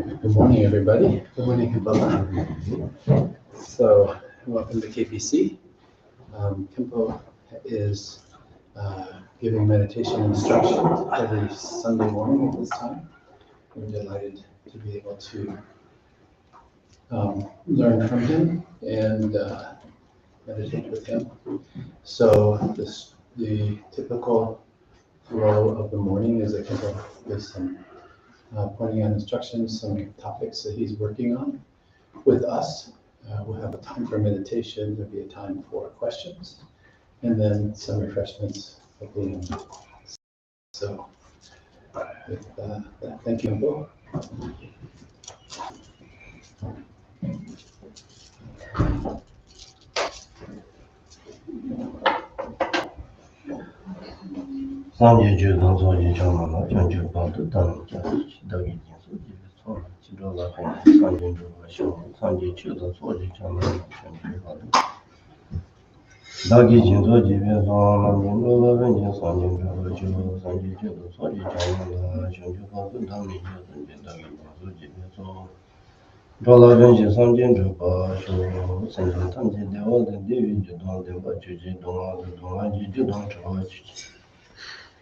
Good morning, everybody. Good morning, Khenpo. So, welcome to KPC. Khenpo is giving meditation instruction every Sunday morning at this time. We're delighted to be able to learn from him and meditate with him. So, the typical flow of the morning is that Khenpo gives some pointing out instructions, some topics that he's working on with us. We'll have a time for meditation, there'll be a time for questions, and then some refreshments at the end. So, with that, thank you, Bill. Sanje Judan Soji Chamana, Chanju Patu Dan, Dagi Soji, Chidola, Sanjin Show, Sanje Judan Soji Chamana, Chanju Patu. Dagi Jinsoji, Mandola, Venja, Sanjin Jojo, Sanje Judan Soji Chamana, Chanju Patu Dan, Dagi Soji, so Dola Venja, Sanjin Joba, Show, Sanjin Tanji, the old and David Judan, the Bajuji, Donga, Judan Chavachi.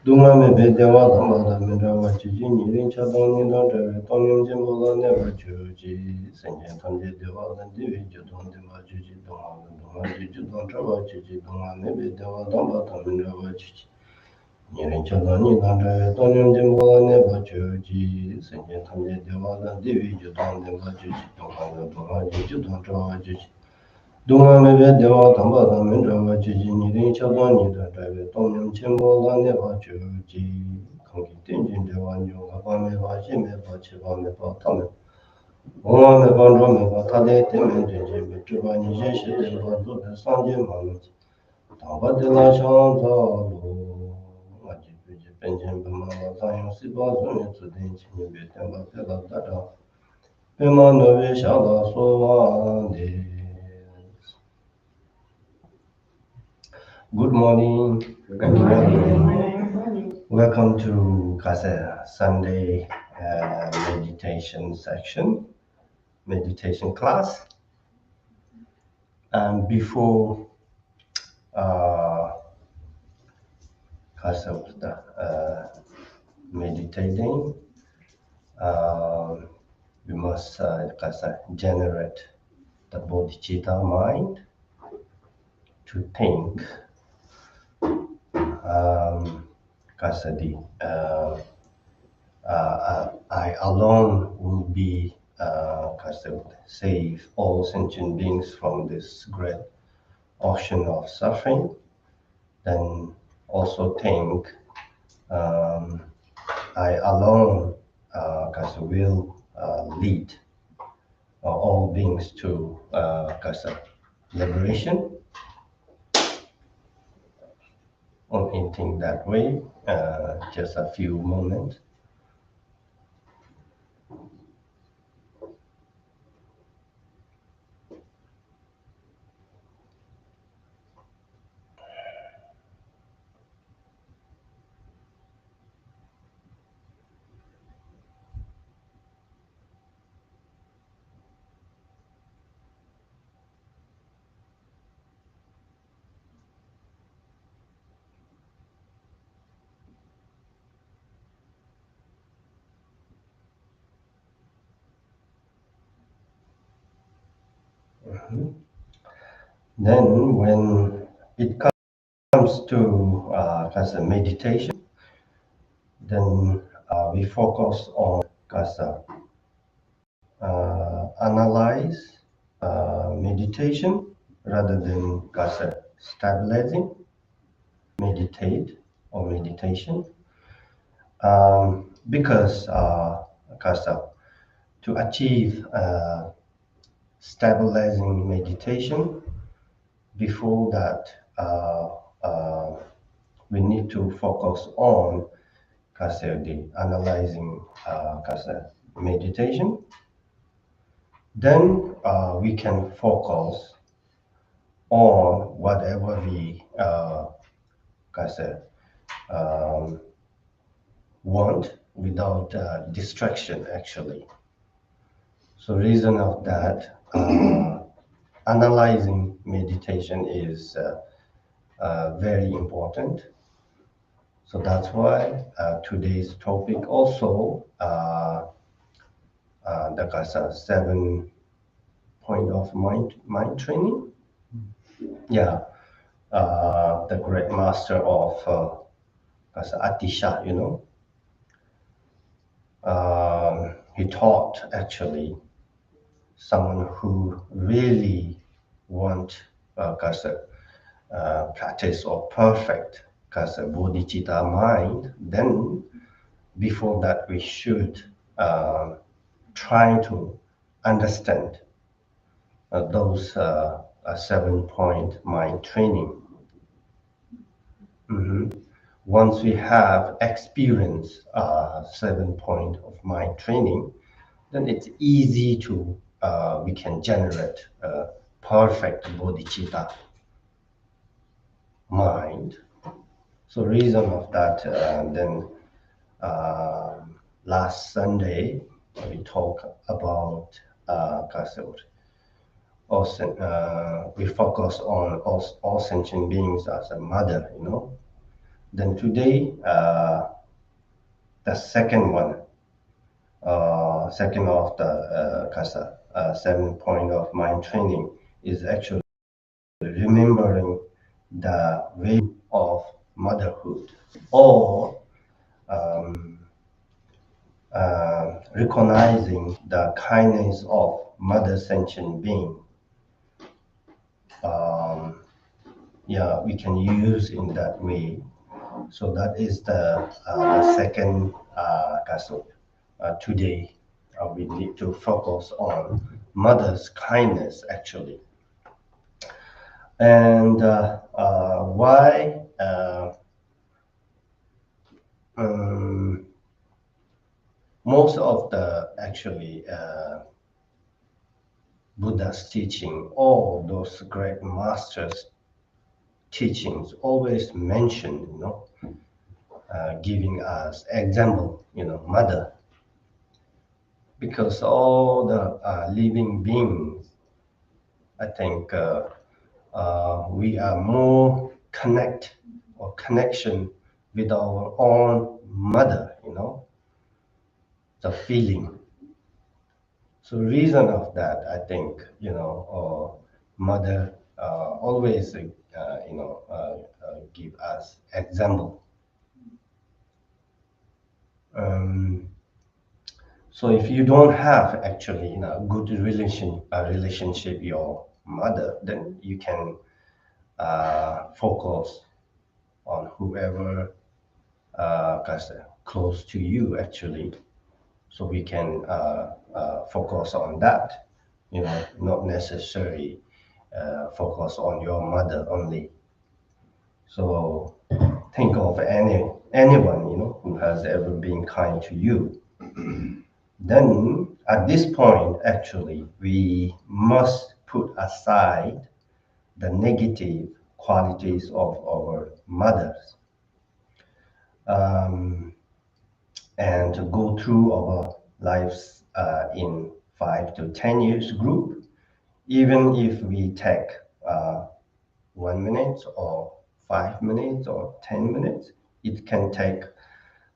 Dunga me be dewa dhamma dhamma dhawa chiji nirin cha dhamma dhamma dhamma jimbo la neva chuji senjen tamje dewa dhamma divi judon dhamma chuji dhamma ji judon chawa chiji dunga me be dewa dhamma dhamma dhawa chiji nirin cha dhamma dhamma jimbo la neva chuji senjen tamje dewa dhamma divi judon dhamma chuji dhamma ji judon chawa chiji Dunga me be dewa dhamma dhamma dhawa chiji nirin cha dhamma dhamma chenpo la neva chuji kanki tenjin dewa nyo kapa me pa shi me pa chi pa me pa ta me Oma me pa nro me pa ta de temen tenjin me chupa ni she she de pa du de sanje ma me chi Tamba de la shan za lo ma ji pu ji penjen pe ma la ta yung si pa su ne tsu den chi ni be tenpa pe la ta ta pe ma no ve sha la so wa de Good morning. Good morning. Welcome to Karze Sunday meditation section, meditation class. And before Karze meditating, we must generate the bodhicitta mind to think. I alone will be save all sentient beings from this great ocean of suffering. Then also think I alone will lead all beings to liberation. Only think that way, just a few moments. Then when it comes to meditation, then we focus on analyze meditation rather than stabilizing meditate or meditation because to achieve stabilizing meditation, before that we need to focus on the analyzing meditation. Then we can focus on whatever we want without distraction actually. So reason of that, analyzing meditation is very important. So that's why today's topic also the 7 point of mind training. Yeah, the great master of Atisha, he taught actually someone who really want practice or perfect bodhicitta mind, then before that we should try to understand those 7 point mind training. Once we have experienced 7 point of mind training, then it's easy to we can generate perfect bodhicitta mind. So reason of that, then last Sunday we talk about we focus on all sentient beings as a mother, Then today, the second one, second of the 7 point of mind training is actually remembering the value of motherhood, or recognizing the kindness of mother sentient being. Yeah, we can use in that way. So that is the second today. We need to focus on mother's kindness actually, and why um, most of the actually Buddha's teaching, all those great masters' teachings always mention, giving us example, mother, because all the living beings, I think we are more connection with our own mother, the feeling. So reason of that, I think, mother always, give us example. Um, so if you don't have actually, good relationship with your mother, then you can focus on whoever close to you actually. So we can focus on that, not necessarily focus on your mother only. So think of anyone, who has ever been kind to you. Then at this point, actually, we must put aside the negative qualities of our mothers, um, and to go through our lives in 5 to 10 years group. Even if we take 1 minute or 5 minutes or 10 minutes, it can take,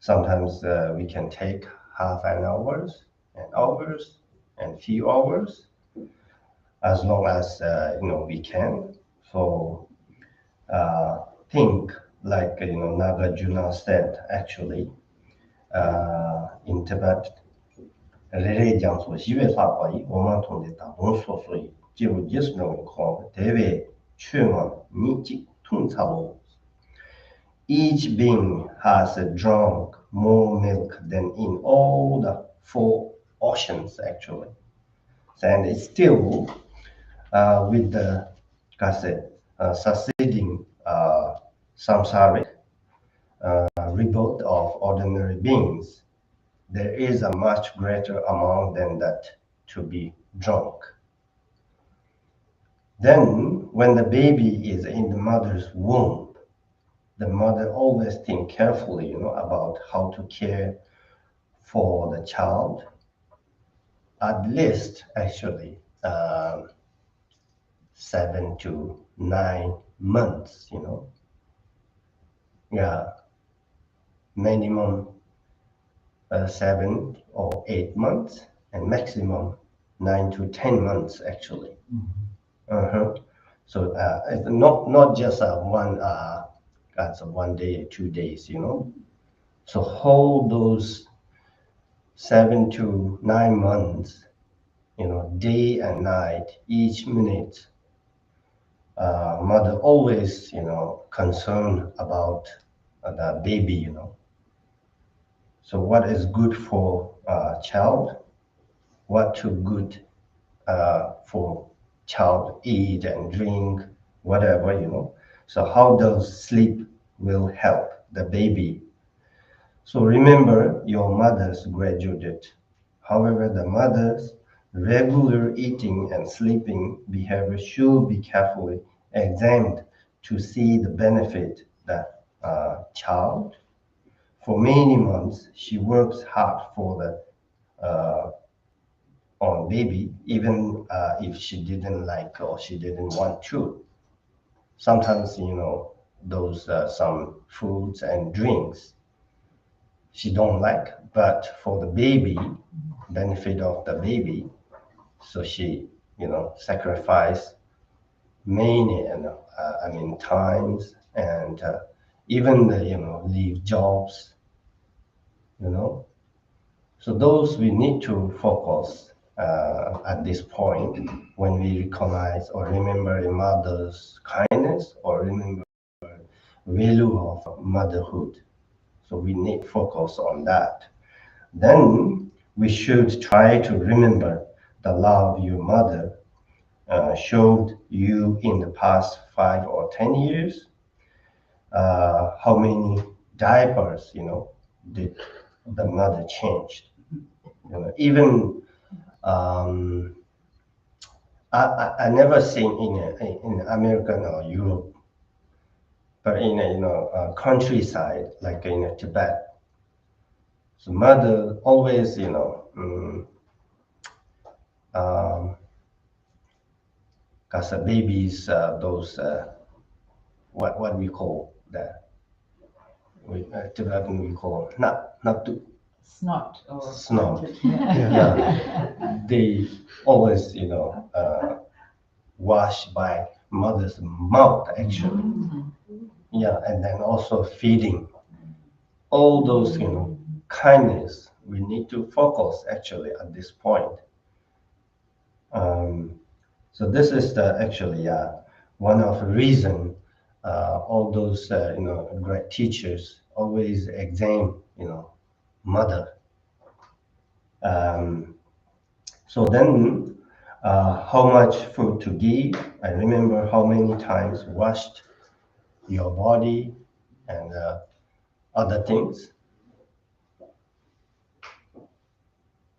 sometimes we can take half an hours and hours and few hours, as long as we can. So think like Nagarjuna said actually in Tibet. 레레 장소 시외 사과이 오만 통됐다 본소소이 지부 예수는 콩 대외 추응은 니직 퉁사로. Each being has drunk more milk than in all the 4 oceans actually, and it's still with the succeeding samsaric rebirth of ordinary beings. There is a much greater amount than that to be drunk. Then, when the baby is in the mother's womb, the mother always think carefully, about how to care for the child. at least actually 7 to 9 months, Yeah, minimum 7 or 8 months, and maximum 9 to 10 months actually. Uh-huh. So it's not just that's 1 day, 2 days, So hold those 7 to 9 months, day and night, each minute. Mother always, concerned about the baby, So what is good for child? What too good for child eat and drink, whatever, So how does sleep will help the baby? So remember your mother's graduate. However, the mother's regular eating and sleeping behavior should be carefully examined to see the benefit that child. For many months, she works hard for the on baby, even if she didn't like or she didn't want to. Sometimes, those some foods and drinks she don't like, but for the baby, benefit of the baby, so she, sacrifice many, times and even the, leave jobs, you know. So those we need to focus at this point when we recognize or remember a mother's kindness or remember value of motherhood. So we need focus on that. Then we should try to remember the love your mother showed you in the past 5 or 10 years. How many diapers, did the mother change? Even um, I never seen in American or Europe, but in a countryside like in Tibet, so mother always um, cause babies those what we call that Tibetan we call not to Snot or snot. Yeah. Yeah, they always wash by mother's mouth actually. Yeah, and then also feeding. All those kindness we need to focus actually at this point. Um, so this is the actually one of the reason all those great teachers always examine mother. Um, so then how much food to give? I remember how many times washed your body and other things.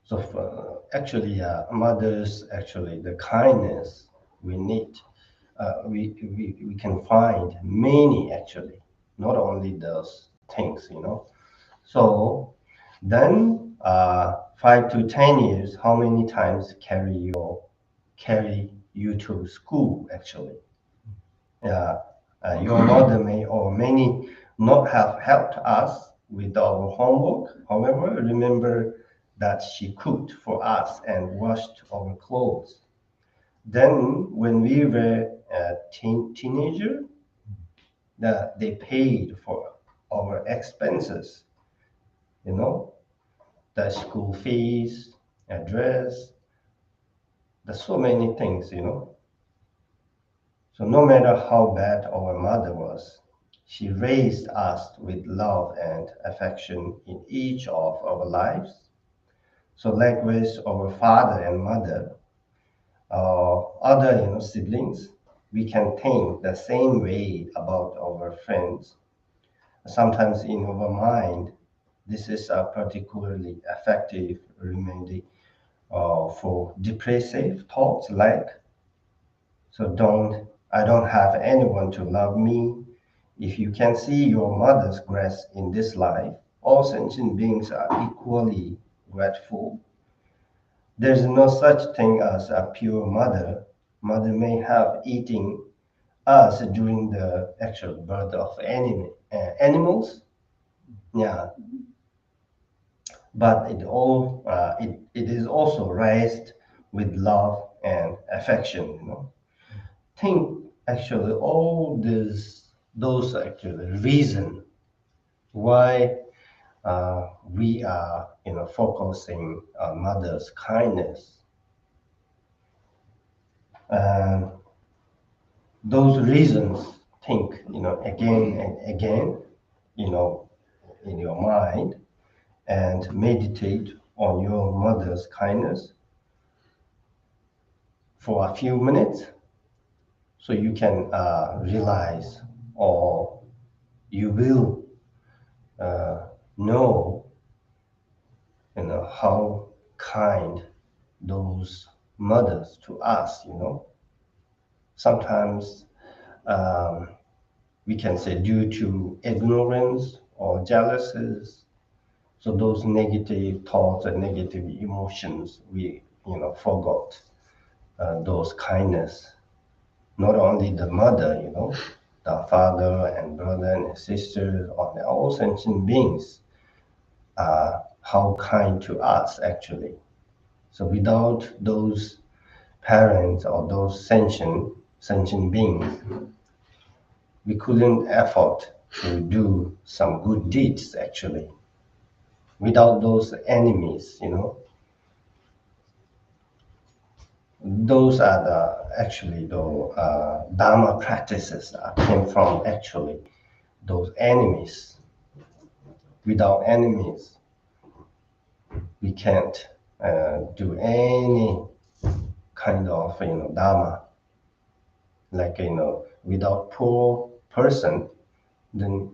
So actually, mothers, actually, the kindness we need, we can find many actually, not only those things, So then 5 to 10 years, how many times carry you to school actually? Your mother may or many not have helped us with our homework. However, remember that she cooked for us and washed our clothes. Then, when we were a teenager, they paid for our expenses, you know, the school fees, address, there's so many things, So no matter how bad our mother was, she raised us with love and affection in each of our lives. So likewise, our father and mother, our other siblings, we can think the same way about our friends. Sometimes in our mind, this is a particularly effective remedy for depressive thoughts like, so I don't have anyone to love me. If you can see your mother's grace in this life, all sentient beings are equally grateful. There's no such thing as a pure mother. Mother may have eaten us during the actual birth of animals, yeah, but it is also raised with love and affection, you know. Think actually all those actually reason why we are, you know, focusing on mother's kindness. Um, those reasons, think, you know, again and again, you know, in your mind, and meditate on your mother's kindness for a few minutes, so you can realize, or you will know, you know, how kind those mothers to us, you know. Sometimes we can say due to ignorance or jealousies, so those negative thoughts and negative emotions, we, you know, forgot those kindness. Not only the mother, you know, the father and brother and sisters, or all sentient beings are how kind to us actually. So without those parents or those sentient beings, we couldn't afford to do some good deeds actually. Without those enemies, you know, those are the actually the Dharma practices that came from actually those enemies. Without enemies, we can't do any kind of, you know, Dharma. Like, you know, without poor person, then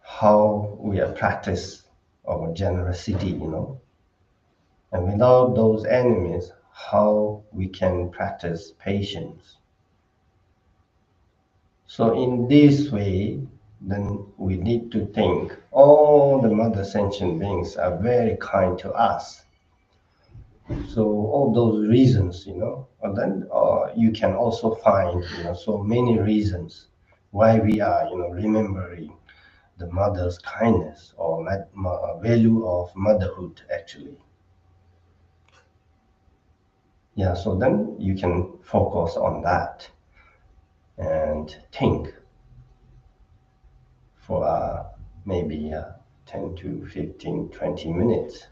how we practice our generosity, you know. And without those enemies, how we can practice patience. So in this way, then we need to think all the mother sentient beings are very kind to us. So all those reasons, you know, and then you can also find, you know, so many reasons why we are, you know, remembering the mother's kindness, or value of motherhood actually. Yeah, so then you can focus on that and think for maybe 10 to 15, 20 minutes.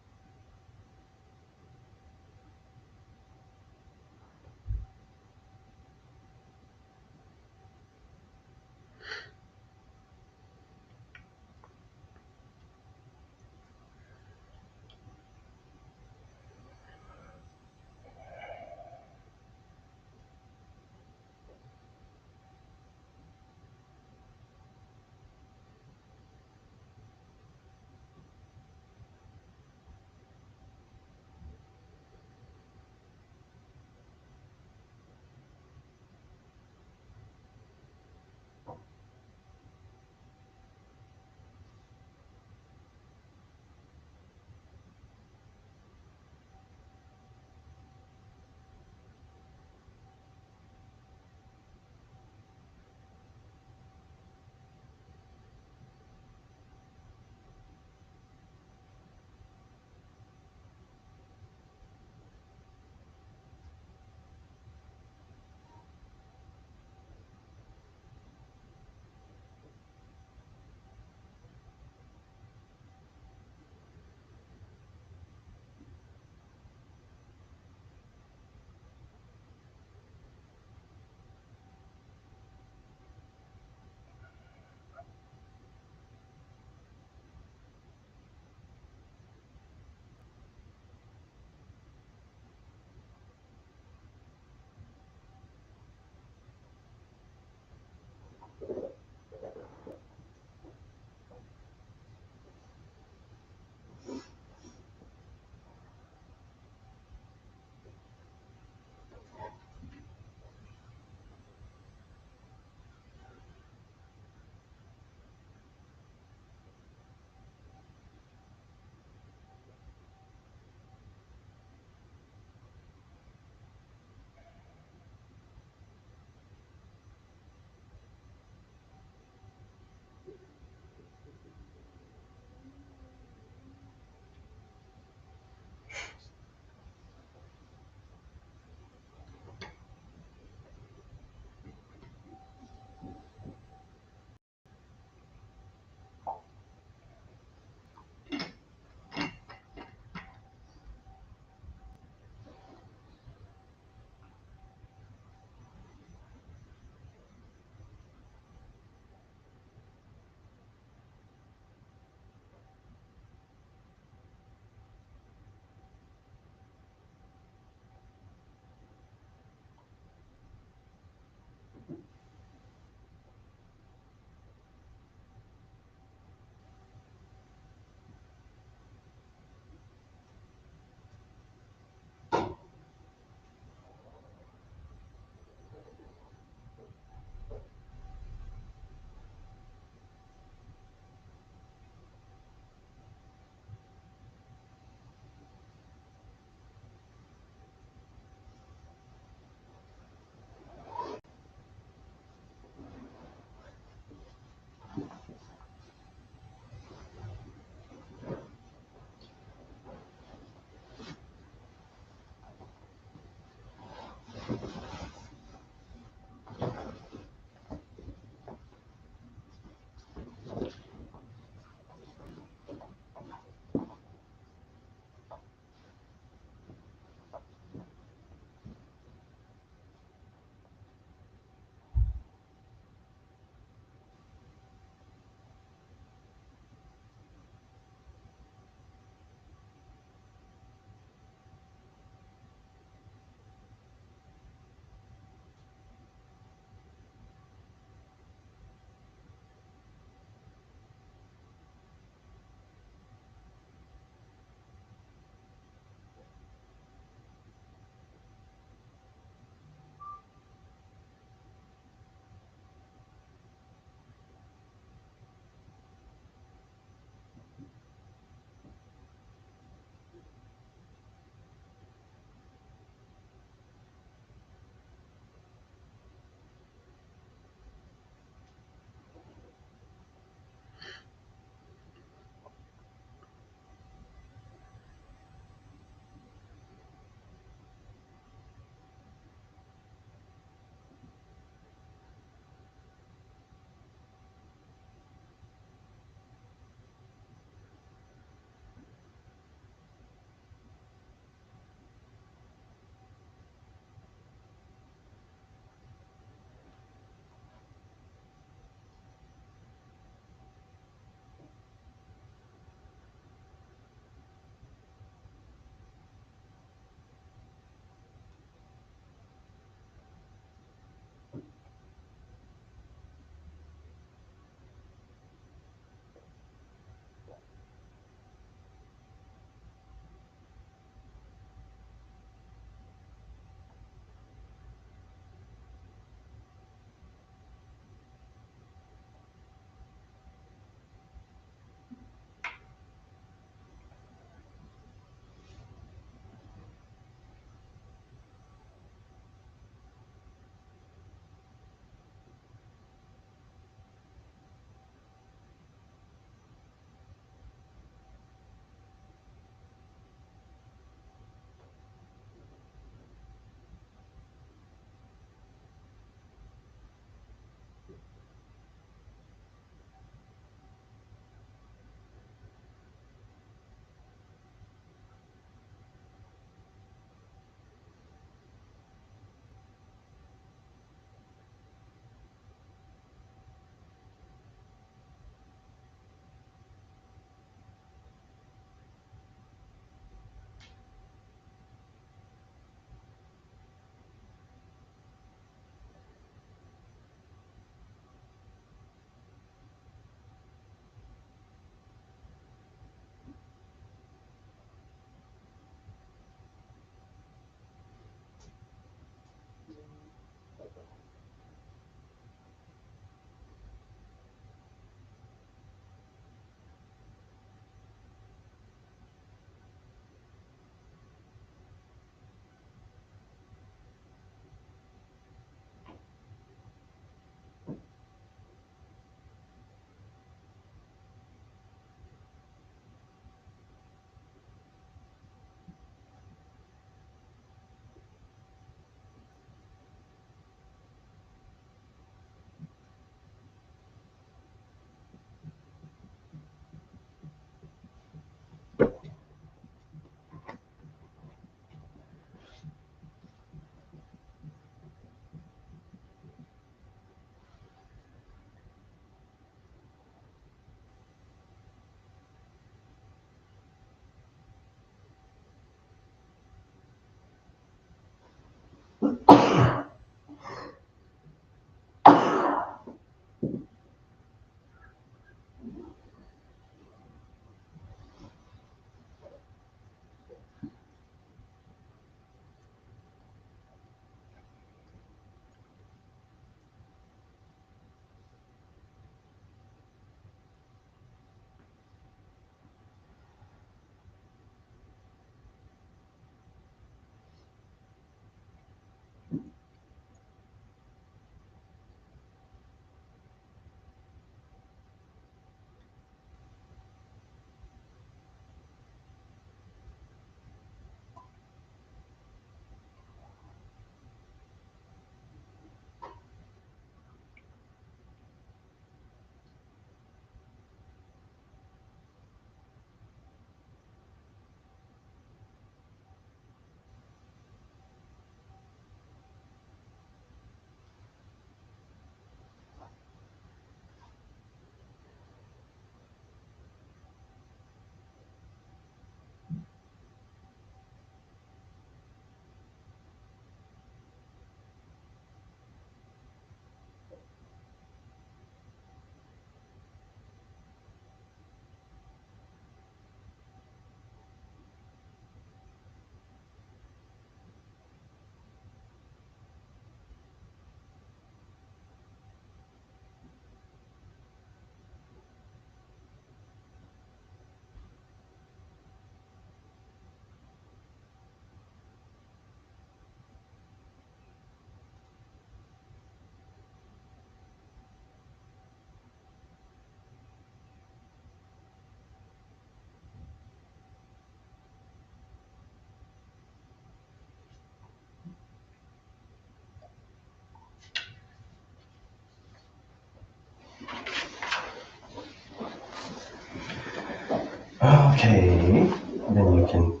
Okay, then you can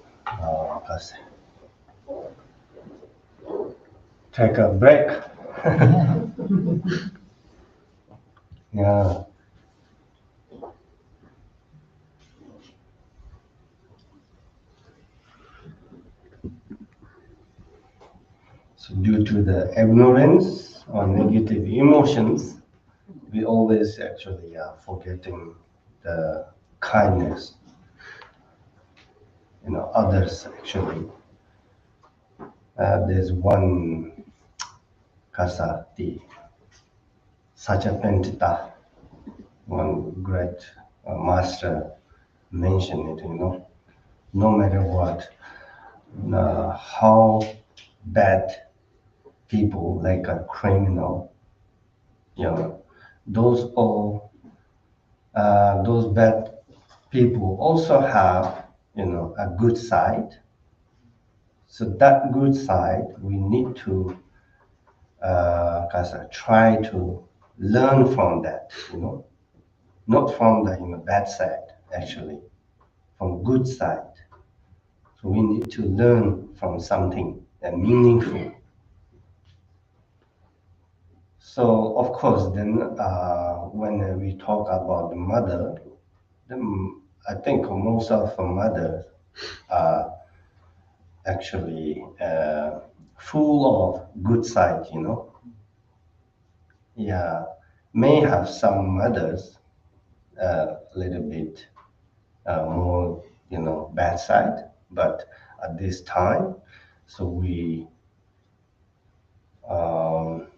just take a break. Yeah. So due to the ignorance or negative emotions, we always actually are forgetting the kindness, others actually. There's one kasa, the Sajapentita, one great master mentioned it, no matter what, how bad people like a criminal, you know, those all those bad people also have, a good side. So that good side, we need to try to learn from that, not from the bad side, actually, from good side. So we need to learn from something meaningful. So of course, then when we talk about the mother, then I think most of the mothers are actually full of good side, Yeah, may have some mothers a little bit more, bad side, but at this time, so um,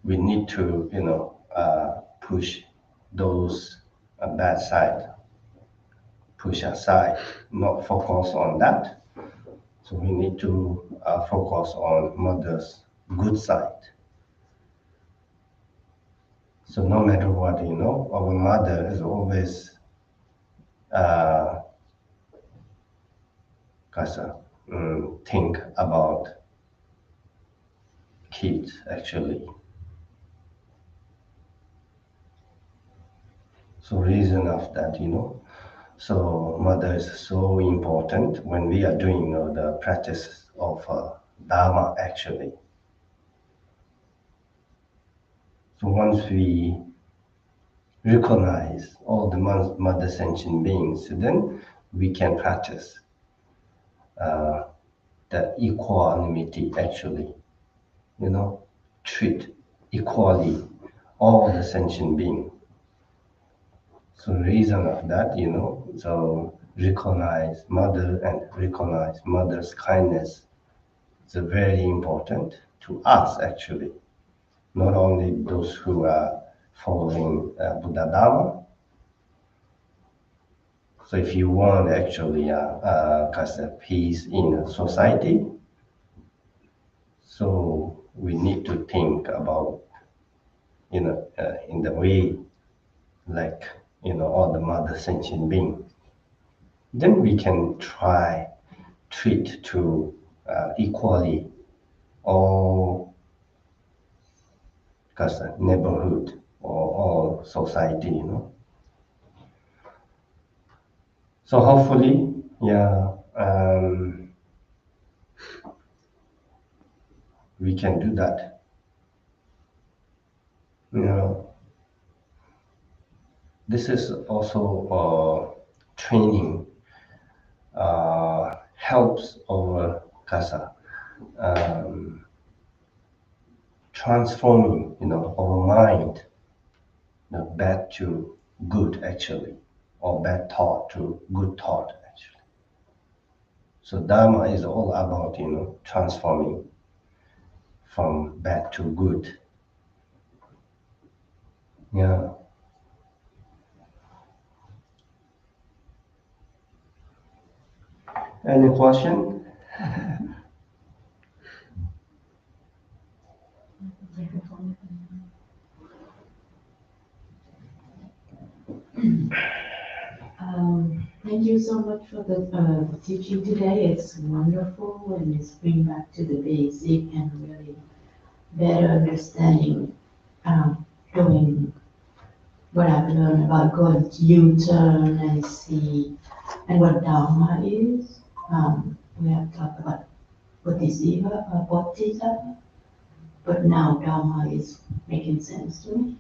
we need to, push those bad side, push aside, not focus on that. So we need to focus on mother's good side. So no matter what, our mother is always uh, think about kids actually. So reason of that, So mother is so important when we are doing the practice of Dharma actually. So once we recognize all the mother sentient beings, then we can practice uh, the equanimity actually, treat equally all the sentient beings. So reason of that, so recognize mother and recognize mother's kindness. It's very important to us actually, not only those who are following Buddha Dharma. So if you want actually cause a peace in society, so we need to think about, in the way like, all the mother sentient beings. Then we can try treat to equally all neighborhood or all society, So hopefully, yeah, we can do that. You know, this is also training helps our kasa transforming, our mind, bad to good actually, or bad thought to good thought actually. So Dharma is all about, transforming from bad to good. Yeah. Any question? Thank you so much for the teaching today. It's wonderful and it's bring back to the basic and really better understanding going what I've learned about going U-turn and see, and what Dharma is. We have talked about Bodhisattva, but now Dharma is making sense to me.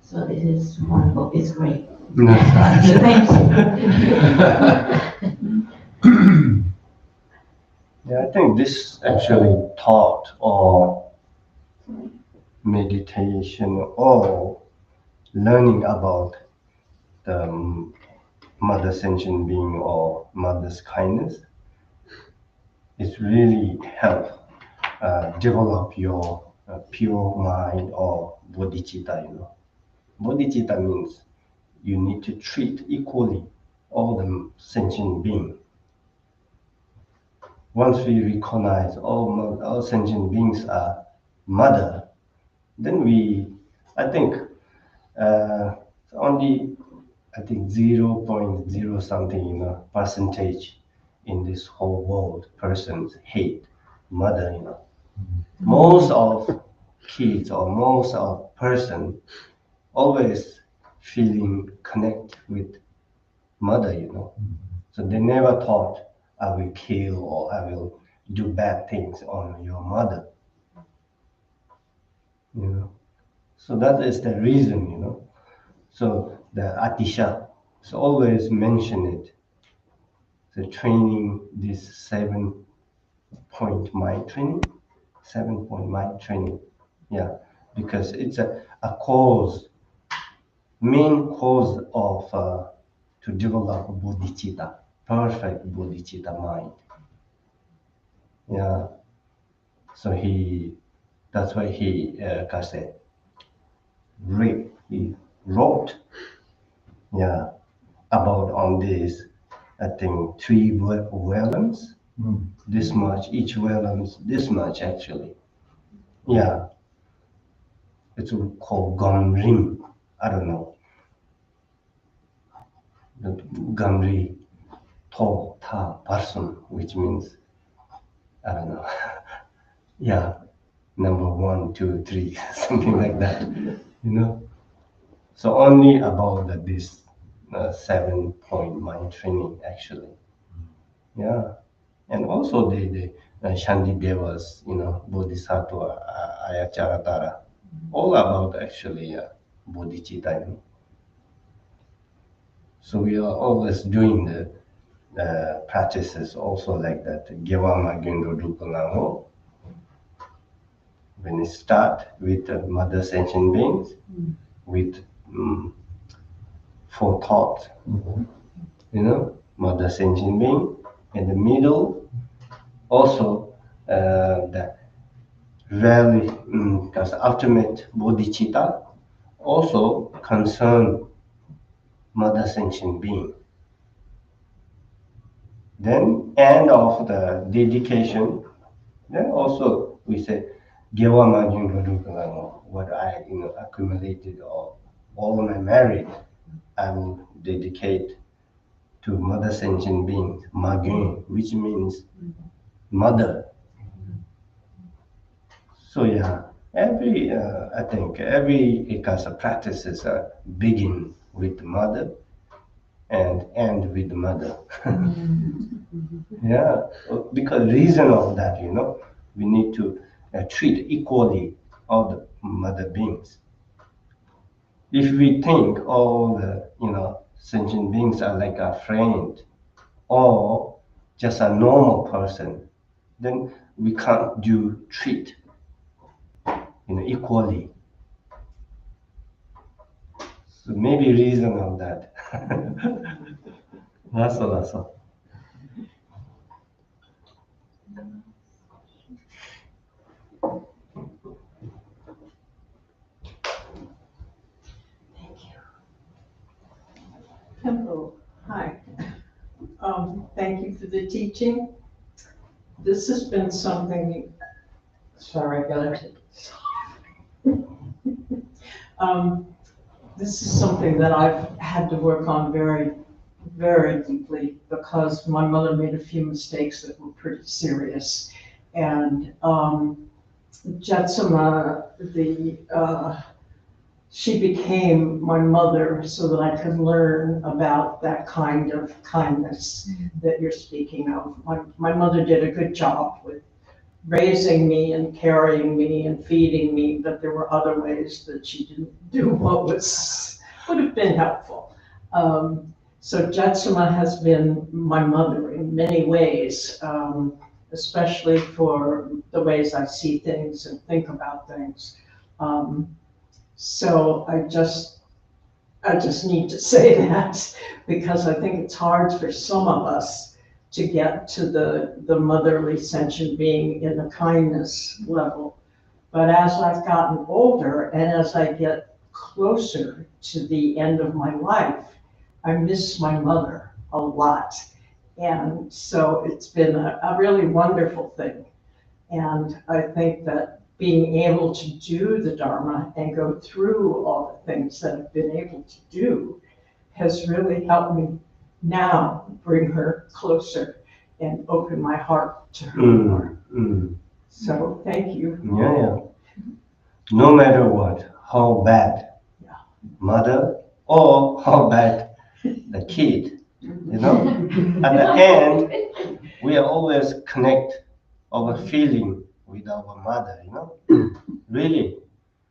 So it is wonderful, it's great. Thank you. Yeah, I think this actually taught or meditation or learning about the mother sentient being or mother's kindness is really help develop your pure mind or bodhicitta, Bodhicitta means you need to treat equally all the sentient beings. Once we recognize all sentient beings are mother, then I think, only, 0.0 something, percentage in this whole world persons hate mother, Most of kids or most of person always feeling connect with mother, So they never thought I will kill or I will do bad things on your mother, So that is the reason, So the Atisha, so always mention it. The training, this 7-point mind training, 7-point mind training. Yeah, because it's a main cause of to develop bodhicitta, perfect bodhicitta mind. Yeah, so that's why Karze he wrote, yeah, about on this, I think 3 volumes, this much, each volumes, this much actually. Yeah, it's called Gomrim. I don't know. The Gamri To Ta person, which means, I don't know. Yeah, number 1, 2, 3, something like that. So only about this 7-point mind training actually. Yeah, and also the Shanti Devas, Bodhisattva, Ayacharatara, all about actually bodhicitta. So we are always doing the practices also like that. Gewama Gendo Dupalango. When you start with mother sentient beings, with forethought, mother sentient being, in the middle, also the really, because ultimate bodhicitta also concern mother sentient being. Then end of the dedication, then also we say Gewa Majin Rodukano, what I accumulated or all my merit, I will dedicate to mother sentient beings, Magin, which means mother. So yeah, I think every Ikasa practices begin with mother and end with mother. Yeah, because reason of that, we need to treat equally all the mother beings. If we think all the, sentient beings are like a friend or just a normal person, then we can't treat, equally. So maybe reason of that. That's all. Khenpo, hi. Thank you for the teaching. This has been something, sorry, I got it. This is something that I've had to work on very, very deeply because my mother made a few mistakes that were pretty serious. And Jetsama, she became my mother so that I could learn about that kind of kindness that you're speaking of. My mother did a good job with raising me and carrying me and feeding me, but there were other ways that she didn't do what would have been helpful. So Jetsuma has been my mother in many ways, especially for the ways I see things and think about things. So I just need to say that because I think it's hard for some of us to get to the motherly sentient being in the kindness level. But as I've gotten older and as I get closer to the end of my life, I miss my mother a lot. And so it's been a really wonderful thing. And I think that being able to do the Dharma and go through all the things that I've been able to do has really helped me now bring her closer and open my heart to her more. So thank you. Yeah. No matter what, how bad mother or how bad the kid, at the end, we are always connect our feeling with our mother, really.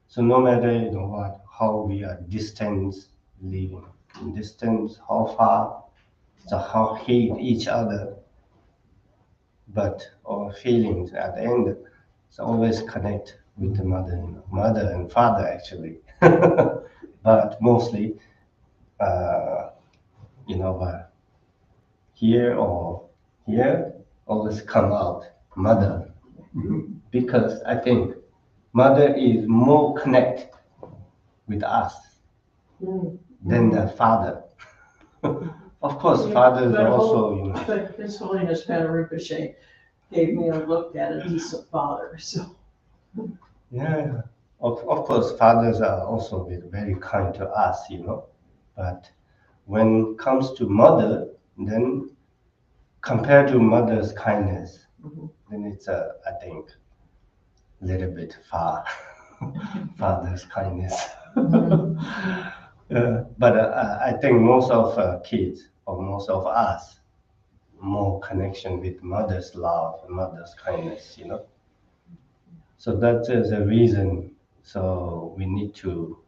So no matter, what, how we are distant living, distance, how far, so how hate each other, but our feelings at the end, so always connect with the mother, mother and father actually. But mostly, but here or here always come out mother, because I think mother is more connected with us than the father. Of course, father is also, But His Holiness Pata Rinpoche gave me a look at a decent father, so. Yeah, of course, fathers are also very kind to us, but when it comes to mother, then compared to mother's kindness, then it's, I think, a little bit far, father's kindness. But I think most of kids, or most of us, more connection with mother's love and mother's kindness, So that is the reason. So we need to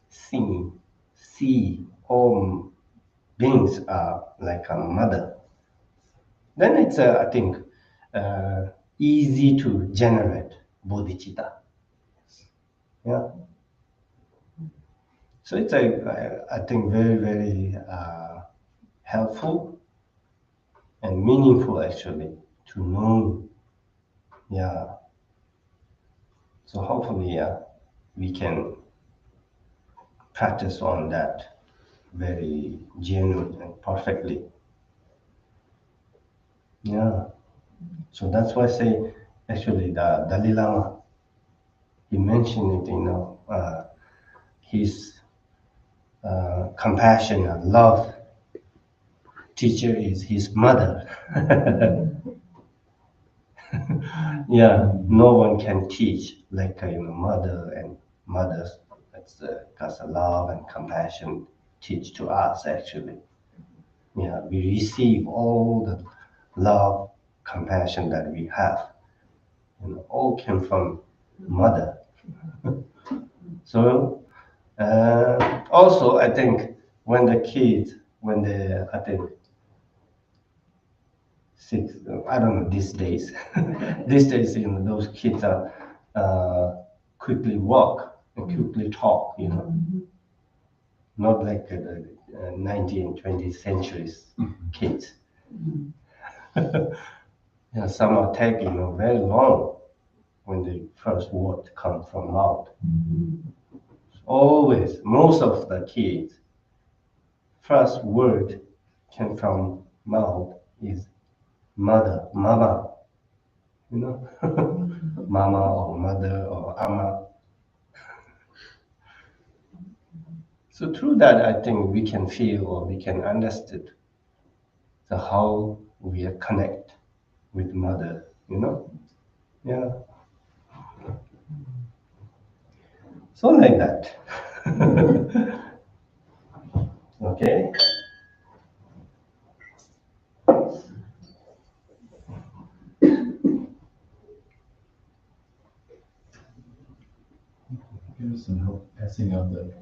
see all beings are like a mother. Then it's, I think, easy to generate bodhicitta. Yeah. So it's I think very, very helpful and meaningful actually to know. Yeah. So hopefully, we can practice on that very genuine and perfectly. Yeah. So that's why I say, actually, the Dalai Lama, he mentioned it, his compassion and love teacher is his mother. Yeah, no one can teach like mother and mothers. That's because love and compassion teach to us actually. Yeah, we receive all the love, compassion that we have, all came from mother. So also, I think when the kids, I think six, I don't know, these days, these days, those kids are quickly walk and quickly talk, not like the 19th, 20th centuries kids. Yeah, some are taking very long when the first word come from mouth. Always, most of the kids, first word came from mouth is mother, mama, mama or mother or ama. So through that, I think we can feel or we can understand the how we connect with mother, Yeah. So like that. Okay. Give us some help passing out the.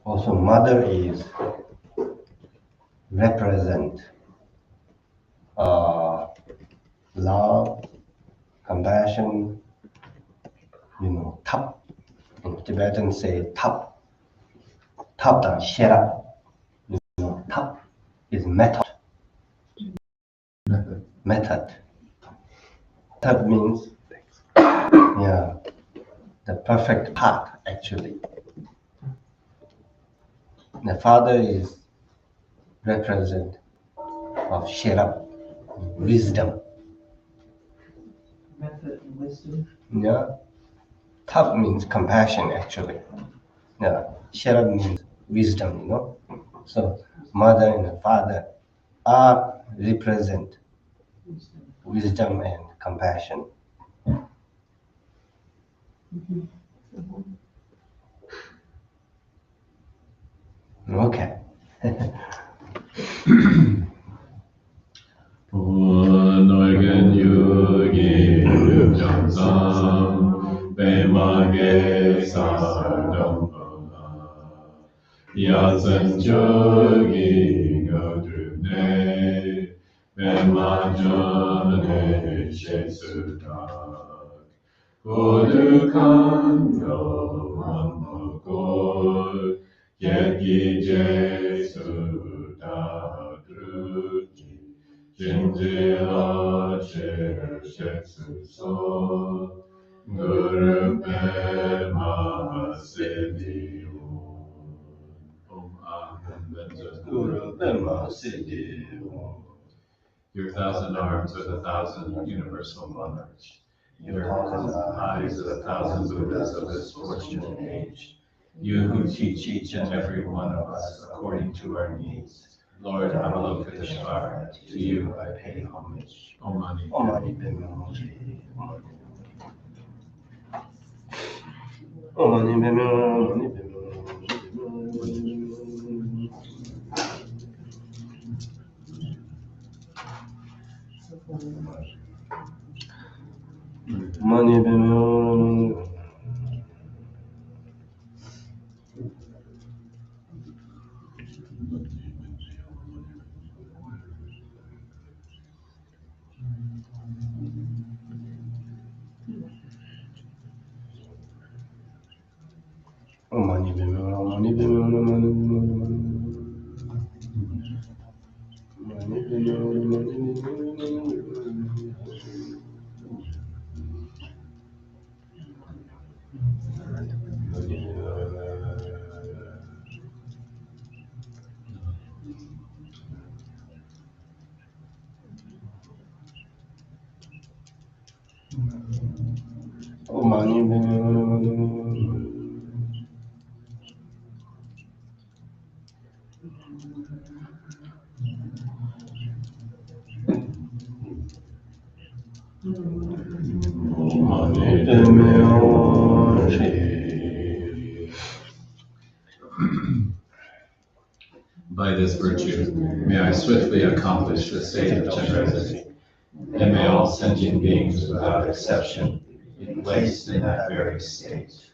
Also, mother is represent love, compassion, tap. In Tibetan say tap. Tap and shera. Tap is method. Method. Method means, yeah, the perfect path actually. The father is represent of shera, wisdom. Method and wisdom. Yeah. Tap means compassion actually. Yeah. Shera means wisdom, So mother and father are represent wisdom and compassion. Okay. Noigen yugi sam bemage sardam yasen jogi godrune bemajane shesutak odukan go manmokor yegi jesu dadruki Jinjila Chenrezig so Guru Pema Siddhi Om Aham Benza Guru Pema Siddhi. Your 1,000 arms are the 1,000 universal monarchs. Your 1,000 eyes are the 1,000 Buddhas of this fortunate age. You who teach each and every one of us according to our needs. Lord Avalokiteshvara, to you I pay homage. Om Mani Omani Padme Hum. Omani Padme Hum. Omani Padme Hum. Omani Padme Hum. Omani Padme Hum. Omani Padme By this virtue, may I swiftly accomplish the state of Chenrezig, and may all sentient beings without exception be placed in that very state.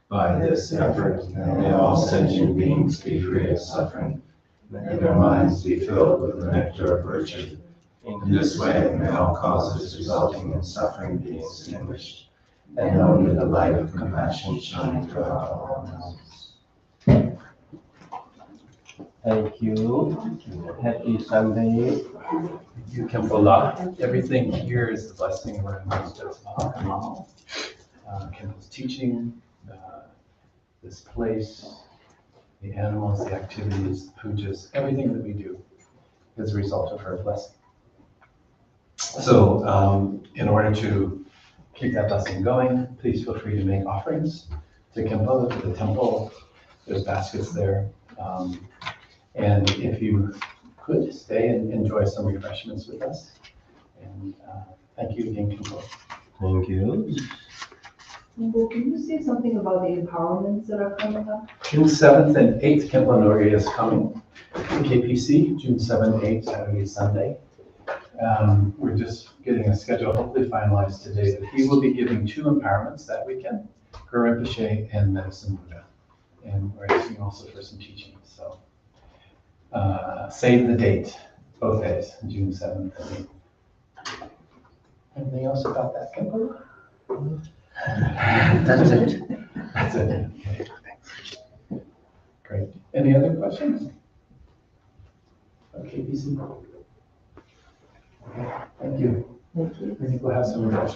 By this effort, may all sentient beings be free of suffering, may their minds be filled with the nectar of virtue. In this way, may all causes resulting in suffering be extinguished, and only the light of compassion shine throughout all realms. Thank you. Happy Sunday. You Khenpo. Everything here is the blessing we're amidst of Khenpo's teaching, this place, the animals, the activities, the pujas, everything that we do is a result of her blessing. So in order to keep that blessing going, please feel free to make offerings to Khenpo, to the temple. There's baskets there. And if you could stay and enjoy some refreshments with us. And thank you again, Khenpo. Thank you. Khenpo, can you say something about the empowerments that are coming up? June 7th and 8th, Khenpo Nori is coming to KPC, June 7th, 8th, Saturday, Sunday. We're just getting a schedule hopefully finalized today, but he will be giving 2 empowerments that weekend, Guru Rinpoche and Medicine Buddha. And we're asking also for some teaching, so save the date, both days, June 7th and 8th. Anything else about that, Khenpo? That's it. That's it. Okay, thanks. Great. Any other questions? Okay, BC. Okay, thank you. Thank you. I think we'll have some refreshments.